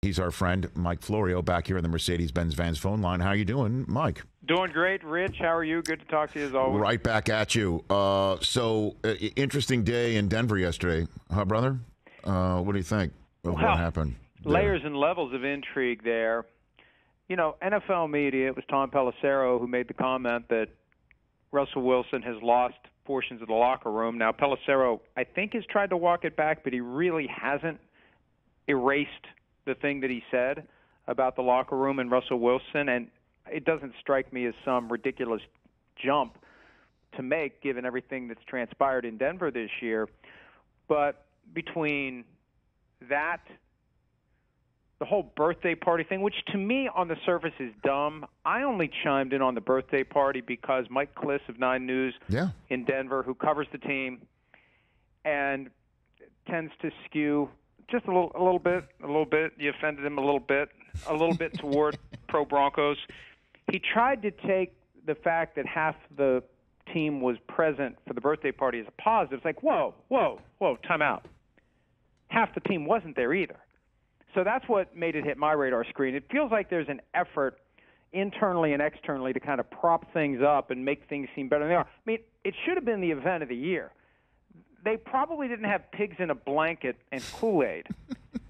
He's our friend, Mike Florio, back here in the Mercedes-Benz Vans phone line. How you doing, Mike? Doing great, Rich. How are you? Good to talk to you as always. Right back at you. Interesting day in Denver yesterday, huh, brother? What do you think of what happened there? Layers and levels of intrigue there. You know, NFL media, it was Tom Pelissero who made the comment that Russell Wilson has lost portions of the locker room. Now, Pelissero, I think, has tried to walk it back, but he really hasn't erased the thing that he said about the locker room and Russell Wilson, and it doesn't strike me as some ridiculous jump to make given everything that's transpired in Denver this year. But between that, the whole birthday party thing, which to me on the surface is dumb, I only chimed in on the birthday party because Mike Kliff of 9 News in Denver, who covers the team and tends to skew just a little bit. You offended him a little bit toward pro-Broncos. He tried to take the fact that half the team was present for the birthday party as a positive. It's like, whoa, time out. Half the team wasn't there either. So that's what made it hit my radar screen. It feels like there's an effort internally and externally to kind of prop things up and make things seem better than they are. I mean, it should have been the event of the year. They probably didn't have pigs in a blanket and Kool-Aid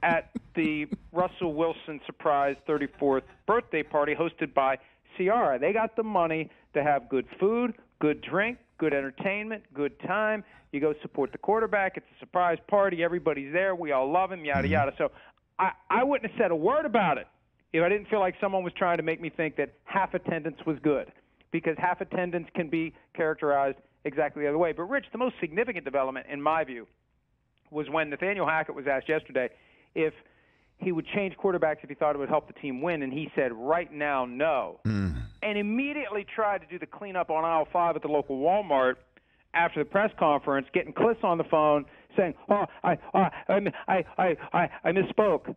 at the Russell Wilson surprise 34th birthday party hosted by Ciara. They got the money to have good food, good drink, good entertainment, good time. You go support the quarterback. It's a surprise party. Everybody's there. We all love him, yada, yada. So I wouldn't have said a word about it if I didn't feel like someone was trying to make me think that half attendance was good, because half attendance can be characterized exactly the other way. But, Rich, the most significant development, in my view, was when Nathaniel Hackett was asked yesterday if he would change quarterbacks if he thought it would help the team win, and he said, right now, no. And immediately tried to do the cleanup on aisle 5 at the local Walmart after the press conference, getting Kliff on the phone, saying, I misspoke.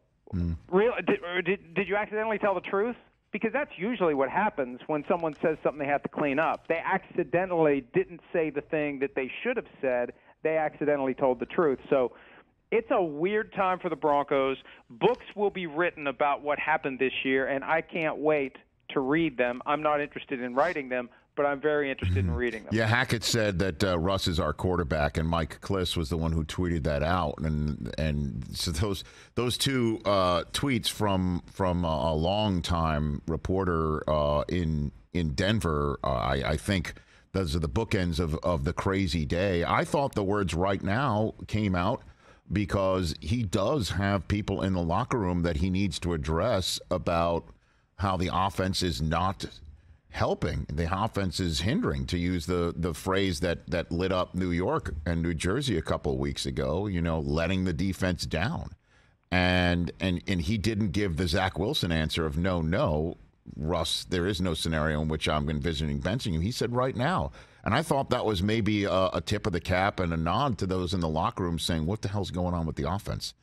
Really? Did you accidentally tell the truth? Because that's usually what happens when someone says something they have to clean up. They accidentally didn't say the thing that they should have said. They accidentally told the truth. So it's a weird time for the Broncos. Books will be written about what happened this year, and I can't wait to read them. I'm not interested in writing them, but I'm very interested in reading them. Yeah, Hackett said that Russ is our quarterback, and Mike Kliff was the one who tweeted that out. And so those two tweets from a longtime reporter in Denver, I think those are the bookends of the crazy day. I thought the words "right now" came out because he does have people in the locker room that he needs to address about how the offense is not helping. The offense is hindering, to use the phrase that lit up New York and New Jersey a couple of weeks ago, letting the defense down. And he didn't give the Zach Wilson answer of no, Russ, there is no scenario in which I'm envisioning benching you. He said right now. And I thought that was maybe a tip of the cap and a nod to those in the locker room saying, what the hell's going on with the offense?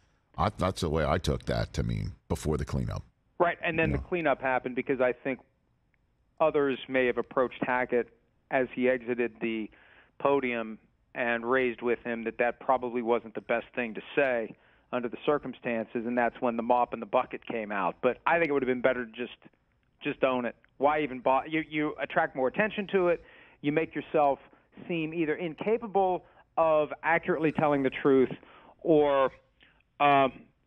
That's the way I took that to mean before the cleanup. Right, and then the cleanup happened because I think others may have approached Hackett as he exited the podium and raised with him that probably wasn't the best thing to say under the circumstances, and that's when the mop and the bucket came out. But I think it would have been better to just own it. Why even bother? You attract more attention to it. You make yourself seem either incapable of accurately telling the truth or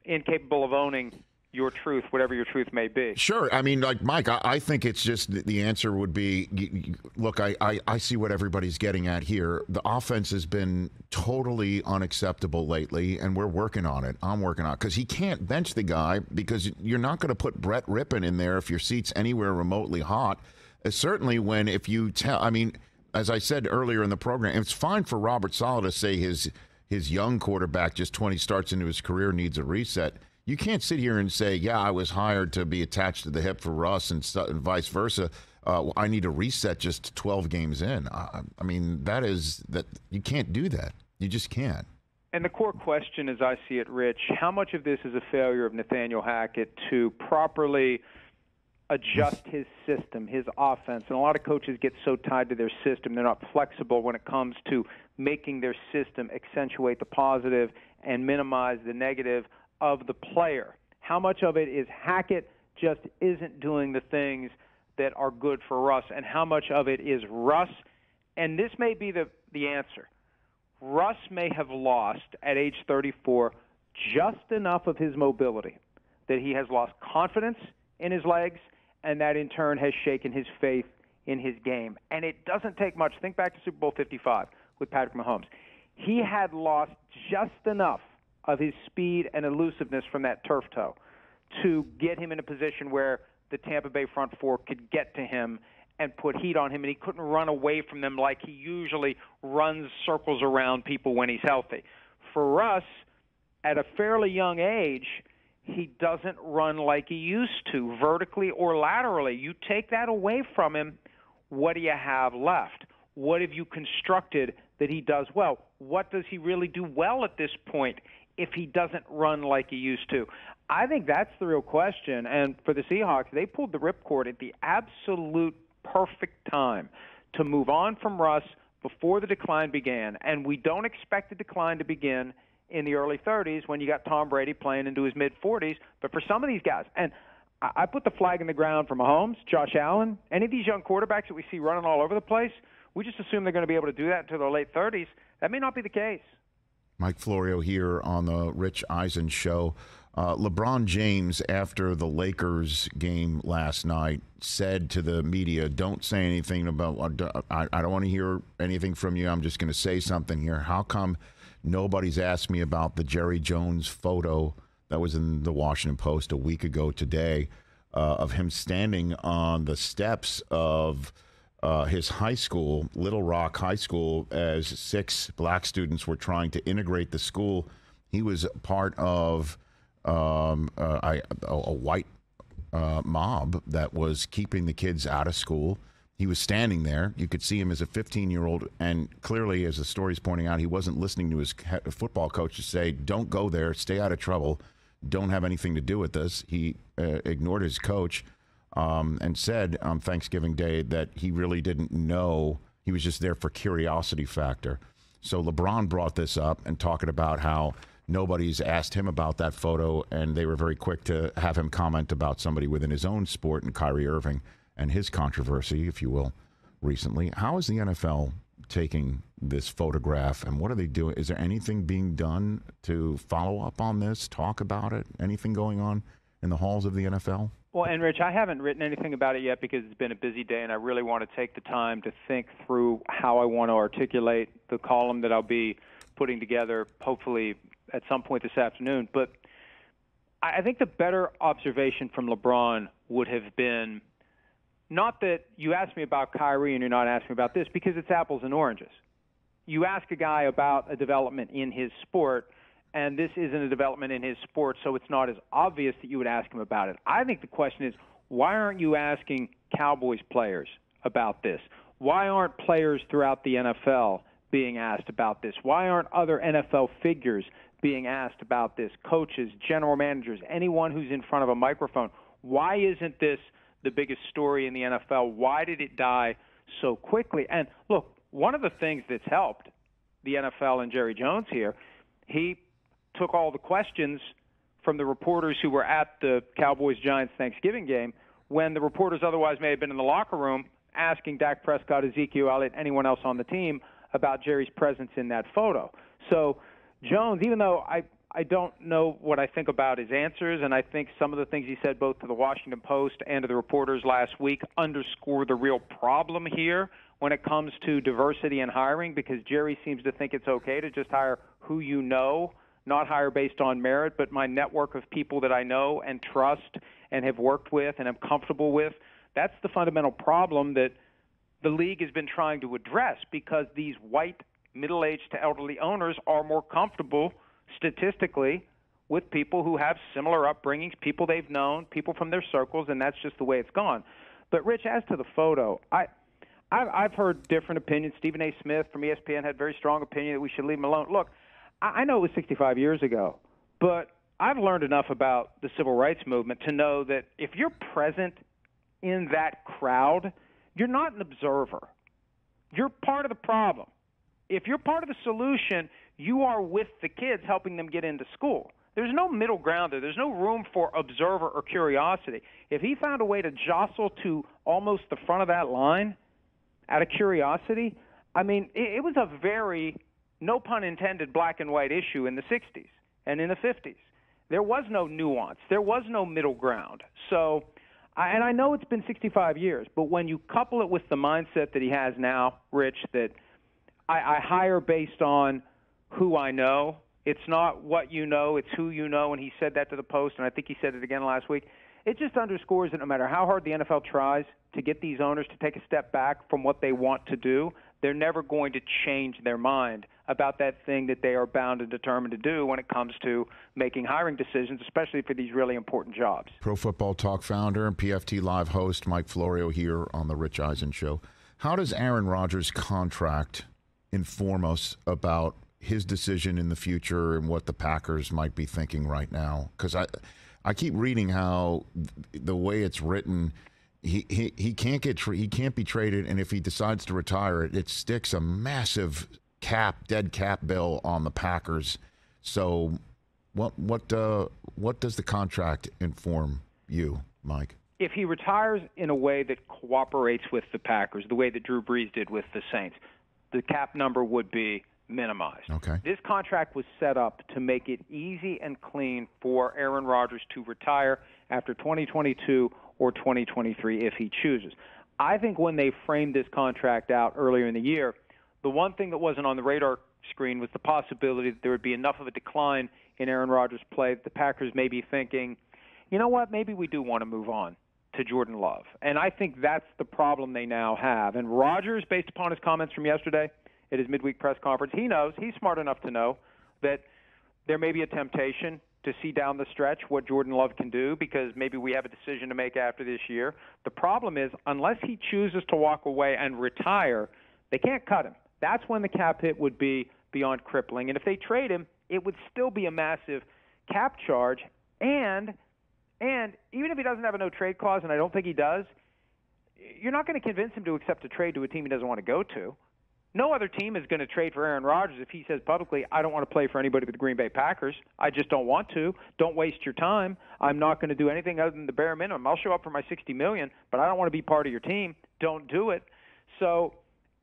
incapable of owning your truth, whatever your truth may be. Sure. I mean, like, Mike, I think it's just the answer would be, look, I see what everybody's getting at here. The offense has been totally unacceptable lately, and we're working on it. I'm working on it because he can't bench the guy because you're not going to put Brett Rippon in there if your seat's anywhere remotely hot. Certainly when if you tell, I mean, as I said earlier in the program, it's fine for Robert Saleh to say his young quarterback, just 20 starts into his career, needs a reset. You can't sit here and say, yeah, I was hired to be attached to the hip for Russ and vice versa. I need a reset just 12 games in. I mean, that you can't do that. You just can't. And the core question, as I see it, Rich, how much of this is a failure of Nathaniel Hackett to properly adjust his system, his offense? And a lot of coaches get so tied to their system, they're not flexible when it comes to making their system accentuate the positive and minimize the negative of the player. How much of it is Hackett just isn't doing the things that are good for Russ, and how much of it is Russ? And this may be the answer. Russ may have lost at age 34 just enough of his mobility that he has lost confidence in his legs, and that in turn has shaken his faith in his game. And it doesn't take much. Think back to Super Bowl 55 with Patrick Mahomes. He had lost just enough of his speed and elusiveness from that turf toe to get him in a position where the Tampa Bay front four could get to him and put heat on him, and he couldn't run away from them like he usually runs circles around people when he's healthy. For Russ, at a fairly young age, he doesn't run like he used to, vertically or laterally. You take that away from him, what do you have left? What have you constructed that he does well? What does he really do well at this point if he doesn't run like he used to? I think that's the real question. And for the Seahawks, they pulled the ripcord at the absolute perfect time to move on from Russ before the decline began. And we don't expect the decline to begin in the early 30s when you got Tom Brady playing into his mid-40s. But for some of these guys, and I put the flag in the ground for Mahomes, Josh Allen, any of these young quarterbacks that we see running all over the place, we just assume they're going to be able to do that until their late 30s. That may not be the case. Mike Florio here on the Rich Eisen Show. LeBron James, after the Lakers game last night, said to the media, don't say anything about, I don't want to hear anything from you. I'm just going to say something here. How come nobody's asked me about the Jerry Jones photo that was in the Washington Post a week ago today of him standing on the steps of his high school, Little Rock High School, as 6 black students were trying to integrate the school. He was part of a white mob that was keeping the kids out of school. He was standing there. You could see him as a 15-year-old, and clearly, as the story's pointing out, he wasn't listening to his football coach to say, don't go there, stay out of trouble, don't have anything to do with this. He ignored his coach and said on Thanksgiving Day that he really didn't know. He was just there for curiosity factor. So LeBron brought this up and talking about how nobody's asked him about that photo, and they were very quick to have him comment about somebody within his own sport, and Kyrie Irving and his controversy, if you will, recently. How is the NFL taking this photograph, and what are they doing? Is there anything being done to follow up on this, talk about it? Anything going on in the halls of the NFL? Well, and Rich, I haven't written anything about it yet because it's been a busy day, and I really want to take the time to think through how I want to articulate the column that I'll be putting together, hopefully at some point this afternoon. But I think the better observation from LeBron would have been not that you asked me about Kyrie and you're not asking me about this, because it's apples and oranges. You ask a guy about a development in his sport, and this isn't a development in his sport, so it's not as obvious that you would ask him about it. I think the question is, why aren't you asking Cowboys players about this? Why aren't players throughout the NFL being asked about this? Why aren't other NFL figures being asked about this? Coaches, general managers, anyone who's in front of a microphone. Why isn't this the biggest story in the NFL? Why did it die so quickly? And look, one of the things that's helped the NFL and Jerry Jones here, he took all the questions from the reporters who were at the Cowboys-Giants Thanksgiving game when the reporters otherwise may have been in the locker room asking Dak Prescott, Ezekiel Elliott, anyone else on the team about Jerry's presence in that photo. So Jones, even though I don't know what I think about his answers, and I think some of the things he said both to the Washington Post and to the reporters last week underscore the real problem here when it comes to diversity and hiring, because Jerry seems to think it's okay to just hire who you know, not hire based on merit, but my network of people that I know and trust and have worked with and am comfortable with. That's the fundamental problem that the league has been trying to address, because these white middle-aged to elderly owners are more comfortable statistically with people who have similar upbringings, people they've known, people from their circles, and that's just the way it's gone. But, Rich, as to the photo, I've heard different opinions. Stephen A. Smith from ESPN had very strong opinion that we should leave him alone. Look, I know it was 65 years ago, but I've learned enough about the civil rights movement to know that if you're present in that crowd, you're not an observer. You're part of the problem. If you're part of the solution, you are with the kids helping them get into school. There's no middle ground there. There's no room for observer or curiosity. If he found a way to jostle to almost the front of that line out of curiosity, I mean, it was a very, no pun intended, black and white issue in the 60s and in the 50s. There was no nuance. There was no middle ground. So, and I know it's been 65 years, but when you couple it with the mindset that he has now, Rich, that I hire based on who I know. It's not what you know, it's who you know, and he said that to the Post, and I think he said it again last week. It just underscores that no matter how hard the NFL tries to get these owners to take a step back from what they want to do, they're never going to change their mind about that thing that they are bound and determined to do when it comes to making hiring decisions, especially for these really important jobs. Pro Football Talk founder and PFT Live host Mike Florio here on the Rich Eisen Show. How does Aaron Rodgers' contract inform us about his decision in the future and what the Packers might be thinking right now? Because I keep reading how the way it's written, he can't he can't be traded, and if he decides to retire, it sticks a massive dead cap bill on the Packers. So what does the contract inform you, Mike? If he retires in a way that cooperates with the Packers, the way that Drew Brees did with the Saints, the cap number would be minimized. Okay. This contract was set up to make it easy and clean for Aaron Rodgers to retire after 2022 or 2023 if he chooses. I think when they framed this contract out earlier in the year, the one thing that wasn't on the radar screen was the possibility that there would be enough of a decline in Aaron Rodgers' play that the Packers may be thinking, you know what, maybe we do want to move on to Jordan Love. And I think that's the problem they now have. And Rodgers, based upon his comments from yesterday at his midweek press conference, he knows, he's smart enough to know that there may be a temptation to see down the stretch what Jordan Love can do because maybe we have a decision to make after this year. The problem is, unless he chooses to walk away and retire, they can't cut him. That's when the cap hit would be beyond crippling. And if they trade him, it would still be a massive cap charge. And even if he doesn't have a no-trade clause, and I don't think he does, you're not going to convince him to accept a trade to a team he doesn't want to go to. No other team is going to trade for Aaron Rodgers if he says publicly, I don't want to play for anybody but the Green Bay Packers. I just don't want to. Don't waste your time. I'm not going to do anything other than the bare minimum. I'll show up for my $60 million, but I don't want to be part of your team. Don't do it. So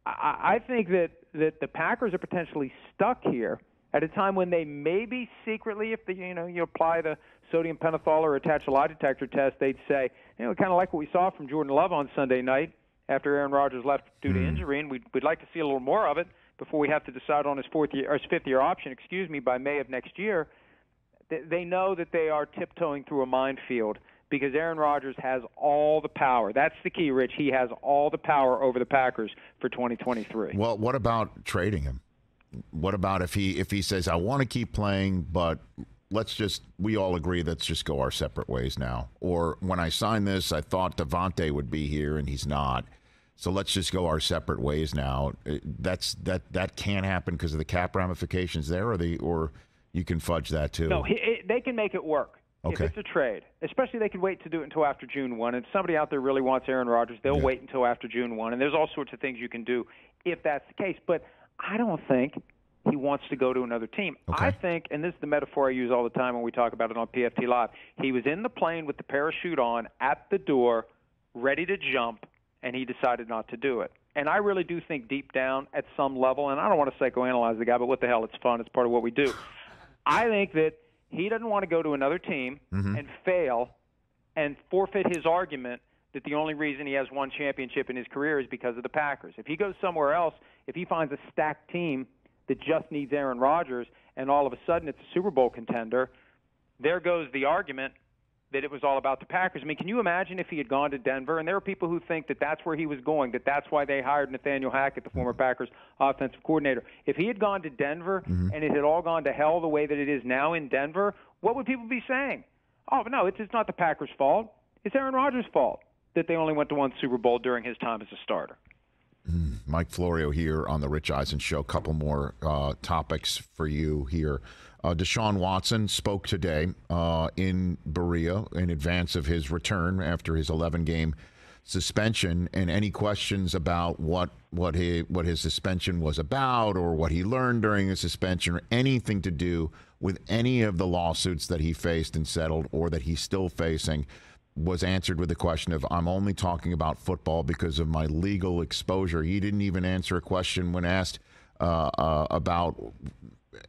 I think that the Packers are potentially stuck here at a time when they maybe secretly, if you apply the sodium pentothal or attach a lie detector test, they'd say, kind of like what we saw from Jordan Love on Sunday night after Aaron Rodgers left due to injury, and we'd like to see a little more of it before we have to decide on his fifth-year option, by May of next year. They know that they are tiptoeing through a minefield because Aaron Rodgers has all the power. That's the key, Rich. He has all the power over the Packers for 2023. Well, what about trading him? What about if he says, I want to keep playing, but we all agree, let's just go our separate ways now. Or when I signed this, I thought Devontae would be here and he's not. So let's just go our separate ways now. That can't happen because of the cap ramifications there, or you can fudge that too. No, they can make it work. Okay. If it's a trade, especially they could wait to do it until after June 1. And if somebody out there really wants Aaron Rodgers, they'll wait until after June 1. And there's all sorts of things you can do if that's the case. But I don't think he wants to go to another team. Okay. I think, and this is the metaphor I use all the time when we talk about it on PFT Live, he was in the plane with the parachute on at the door, ready to jump, and he decided not to do it. And I really do think deep down at some level, and I don't want to psychoanalyze the guy, but what the hell, it's fun. It's part of what we do. I think that he doesn't want to go to another team and fail and forfeit his argument that the only reason he has one championship in his career is because of the Packers. If he goes somewhere else, if he finds a stacked team that just needs Aaron Rodgers and all of a sudden it's a Super Bowl contender, there goes the argument that it was all about the Packers. I mean, can you imagine if he had gone to Denver? And there are people who think that that's where he was going, that that's why they hired Nathaniel Hackett, the former Packers offensive coordinator. If he had gone to Denver and it had all gone to hell the way that it is now in Denver, what would people be saying? Oh, but no, it's not the Packers' fault. It's Aaron Rodgers' fault that they only went to one Super Bowl during his time as a starter. Mike Florio here on the Rich Eisen Show. A couple more topics for you here. Deshaun Watson spoke today in Berea in advance of his return after his 11-game suspension, and any questions about what his suspension was about, or what he learned during the suspension, or anything to do with any of the lawsuits that he faced and settled, or that he's still facing, was answered with the question of, I'm only talking about football because of my legal exposure. He didn't even answer a question when asked about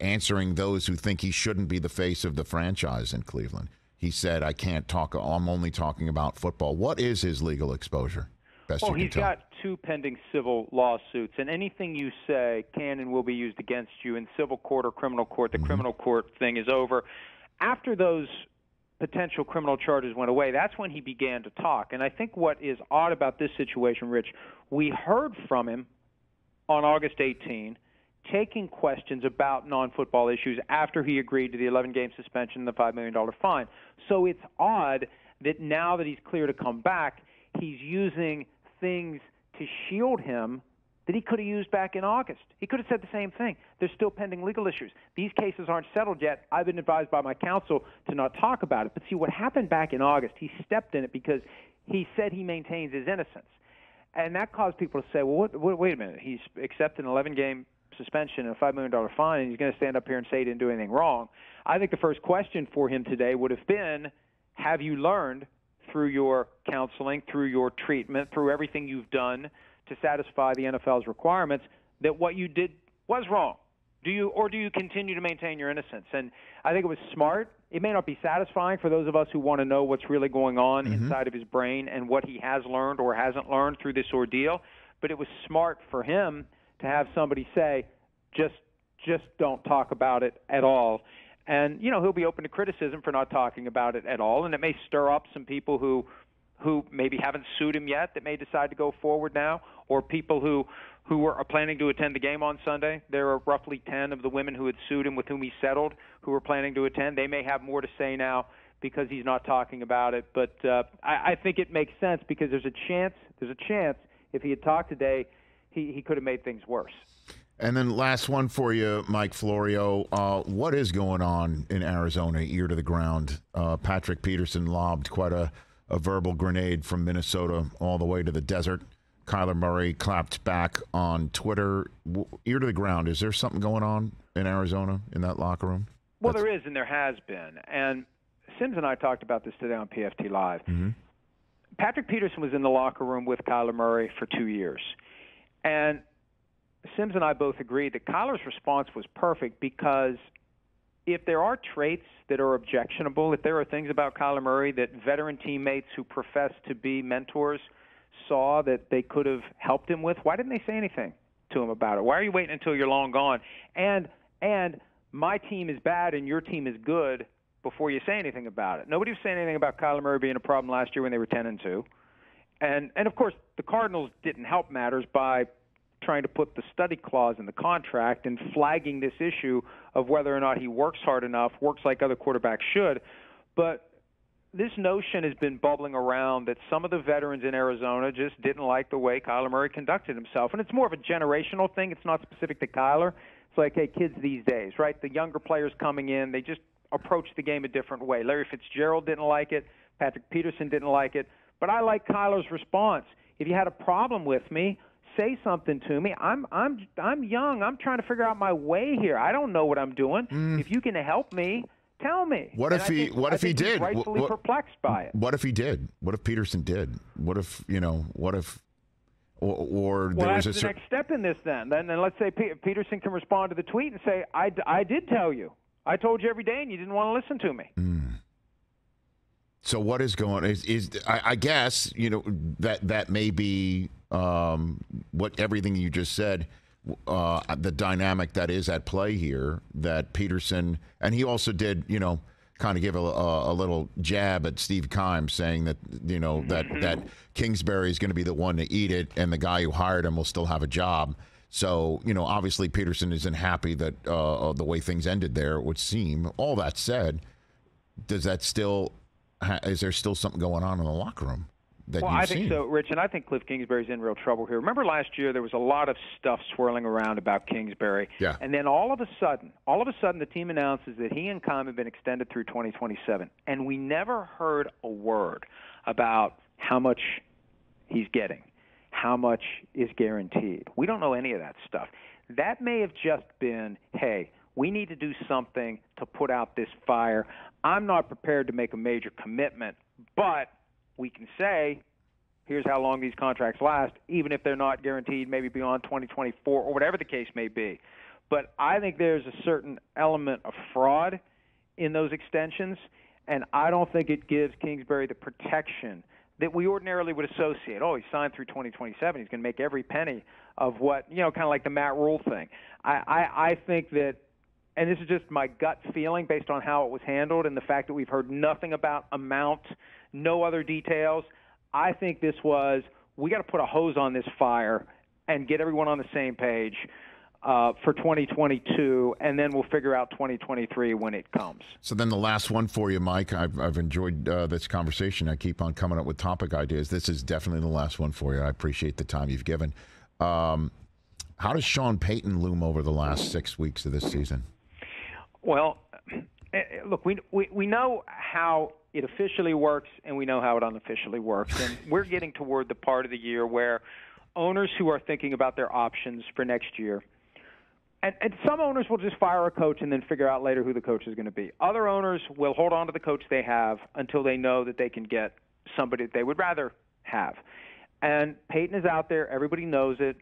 answering those who think he shouldn't be the face of the franchise in Cleveland. He said, I can't talk, I'm only talking about football. What is his legal exposure? Well, he's got 2 pending civil lawsuits, and anything you say can and will be used against you in civil court or criminal court. The criminal court thing is over. After those potential criminal charges went away, that's when he began to talk. And I think what is odd about this situation, Rich, we heard from him on August 18, taking questions about non-football issues after he agreed to the 11-game suspension and the $5 million fine. So it's odd that now that he's clear to come back, he's using things to shield him that he could have used back in August. He could have said the same thing. There's still pending legal issues. These cases aren't settled yet. I've been advised by my counsel to not talk about it. But see, what happened back in August, he stepped in it because he said he maintains his innocence. And that caused people to say, well, wait a minute. He's accepted an 11-game suspension and a $5 million fine, and he's going to stand up here and say he didn't do anything wrong. I think the first question for him today would have been, have you learned through your counseling, through your treatment, through everything you've done to satisfy the NFL's requirements, that what you did was wrong? Do you continue to maintain your innocence? And I think it was smart. It may not be satisfying for those of us who want to know what's really going on inside of his brain and what he has learned or hasn't learned through this ordeal, but it was smart for him to have somebody say, just don't talk about it at all. And, you know, he'll be open to criticism for not talking about it at all, and it may stir up some people who maybe haven't sued him yet that may decide to go forward now, or people who are planning to attend the game on Sunday. There are roughly 10 of the women who had sued him with whom he settled who were planning to attend. They may have more to say now because he's not talking about it. But I think it makes sense because there's a chance if he had talked today, he could have made things worse. And then last one for you, Mike Florio. What is going on in Arizona, ear to the ground? Patrick Peterson lobbed quite a verbal grenade from Minnesota all the way to the desert. Kyler Murray clapped back on Twitter. Ear to the ground, is there something going on in Arizona in that locker room? Well, there is, and there has been. And Sims and I talked about this today on PFT Live. Patrick Peterson was in the locker room with Kyler Murray for 2 years. And Sims and I both agreed that Kyler's response was perfect because if there are traits that are objectionable, if there are things about Kyler Murray that veteran teammates who profess to be mentors saw that they could have helped him with, why didn't they say anything to him about it? Why are you waiting until you're long gone? And my team is bad and your team is good before you say anything about it. Nobody was saying anything about Kyler Murray being a problem last year when they were 10-2. And of course, the Cardinals didn't help matters by trying to put the study clause in the contract and flagging this issue of whether or not he works hard enough, works like other quarterbacks should. But this notion has been bubbling around that some of the veterans in Arizona just didn't like the way Kyler Murray conducted himself. And it's more of a generational thing. It's not specific to Kyler. It's like, hey, kids these days, right? The younger players coming in, they just approach the game a different way. Larry Fitzgerald didn't like it. Patrick Peterson didn't like it. But I like Kyler's response. If you had a problem with me, say something to me. I'm young. I'm trying to figure out my way here. I don't know what I'm doing. If you can help me, tell me. What if he did? He's rightfully perplexed by it. What if he did? What if Peterson did? What if or there was that's the next step in this then. Then let's say Peterson can respond to the tweet and say, I did tell you. I told you every day and you didn't want to listen to me. So what is going is I guess, you know, that may be what everything you just said, the dynamic that is at play here, that Peterson, and he also did, you know, kind of give a little jab at Steve Keim, saying that, you know, that Kingsbury is going to be the one to eat it and the guy who hired him will still have a job. So, you know, obviously Peterson isn't happy that the way things ended there, it would seem. All that said, is there still something going on in the locker room? I think so, Rich, and I think Kliff Kingsbury's in real trouble here. Remember last year there was a lot of stuff swirling around about Kingsbury, and then all of a sudden, the team announces that he and Keim have been extended through 2027, and we never heard a word about how much he's getting? How much is guaranteed? We don't know any of that stuff. That may have just been, hey, we need to do something to put out this fire. I'm not prepared to make a major commitment, but we can say, here's how long these contracts last, even if they're not guaranteed maybe beyond 2024 or whatever the case may be. But I think there's a certain element of fraud in those extensions, and I don't think it gives Kingsbury the protection that we ordinarily would associate. Oh, he signed through 2027. He's going to make every penny of what, kind of like the Matt Rule thing. I think that, and this is just my gut feeling based on how it was handled and the fact that we've heard nothing about amount, no other details. I think this was, we got to put a hose on this fire and get everyone on the same page for 2022, and then we'll figure out 2023 when it comes. So then the last one for you, Mike. I've enjoyed this conversation. I keep on coming up with topic ideas. This is definitely the last one for you. I appreciate the time you've given. How does Sean Payton loom over the last 6 weeks of this season? Well, look, we know how it officially works, and we know how it unofficially works. And we're getting toward the part of the year where owners who are thinking about their options for next year, and some owners will just fire a coach and then figure out later who the coach is going to be. Other owners will hold on to the coach they have until they know that they can get somebody that they would rather have. And Payton is out there. Everybody knows it.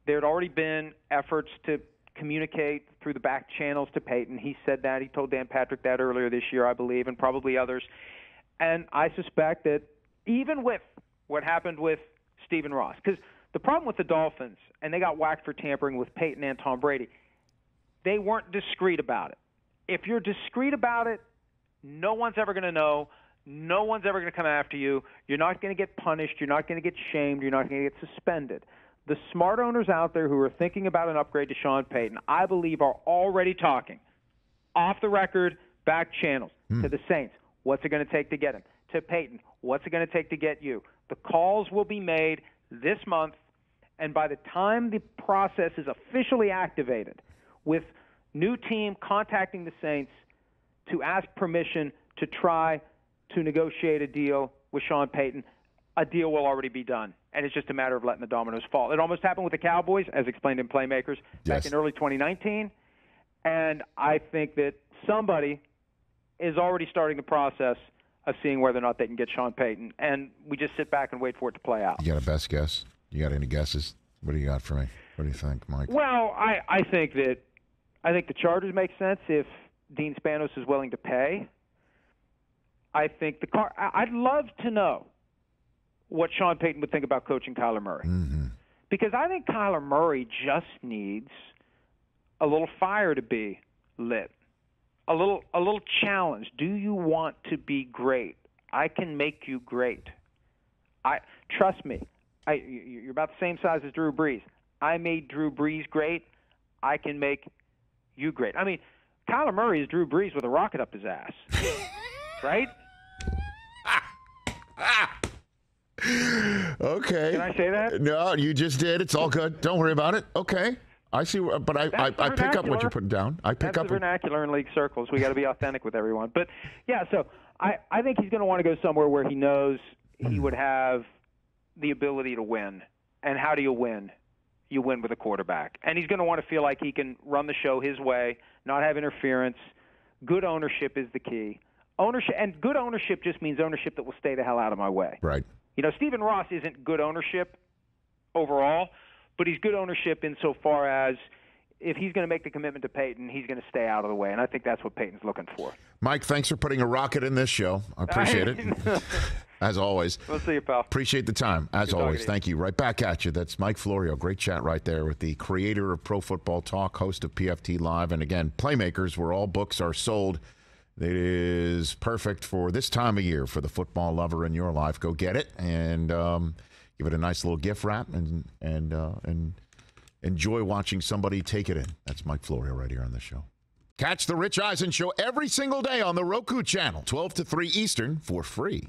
There had already been efforts to communicate through the back channels to Payton. He said that. He told Dan Patrick that earlier this year, I believe, and probably others. And I suspect that even with what happened with Stephen Ross, because the problem with the Dolphins, and they got whacked for tampering with Peyton and Tom Brady, they weren't discreet about it. If you're discreet about it, no one's ever going to know. No one's ever going to come after you. You're not going to get punished. You're not going to get shamed. You're not going to get suspended. The smart owners out there who are thinking about an upgrade to Sean Payton, I believe, are already talking off the record, back channels, to the Saints. What's it going to take to get him? To Payton, what's it going to take to get you? The calls will be made this month, and by the time the process is officially activated, with new team contacting the Saints to ask permission to try to negotiate a deal with Sean Payton, a deal will already be done. And it's just a matter of letting the dominoes fall. It almost happened with the Cowboys, as explained in Playmakers, back in early 2019. And I think that somebody is already starting the process of seeing whether or not they can get Sean Payton. And we just sit back and wait for it to play out. You got a best guess? You got any guesses? What do you got for me? What do you think, Mike? Well, I think the Chargers make sense if Dean Spanos is willing to pay. I think I'd love to know what Sean Payton would think about coaching Kyler Murray. Mm-hmm. Because I think Kyler Murray just needs a little fire to be lit, a little challenge. Do you want to be great? I can make you great. Trust me. You're about the same size as Drew Brees. I made Drew Brees great. I can make you great. I mean, Kyler Murray is Drew Brees with a rocket up his ass, right? Okay. Can I say that? No, you just did. It's all good. Don't worry about it. Okay. I see, but I pick up what you're putting down. That's the vernacular in league circles. We got to be authentic with everyone. But, yeah, so I think he's going to want to go somewhere where he knows he would have the ability to win. And how do you win? You win with a quarterback. And he's going to want to feel like he can run the show his way, not have interference. Good ownership is the key. Good ownership just means ownership that will stay the hell out of my way. Right. Stephen Ross isn't good ownership overall, but he's good ownership insofar as if he's going to make the commitment to Payton, he's going to stay out of the way, and I think that's what Payton's looking for. Mike, thanks for putting a rocket in this show. I appreciate it. As always. We'll see you, pal. Appreciate the time. As always. Thank you. Right back at you. That's Mike Florio. Great chat right there with the creator of Pro Football Talk, host of PFT Live, and again, Playmakers, where all books are sold. It is perfect for this time of year for the football lover in your life. Go get it and give it a nice little gift wrap and enjoy watching somebody take it in. That's Mike Florio right here on the show. Catch the Rich Eisen Show every single day on the Roku channel, 12 to 3 Eastern, for free.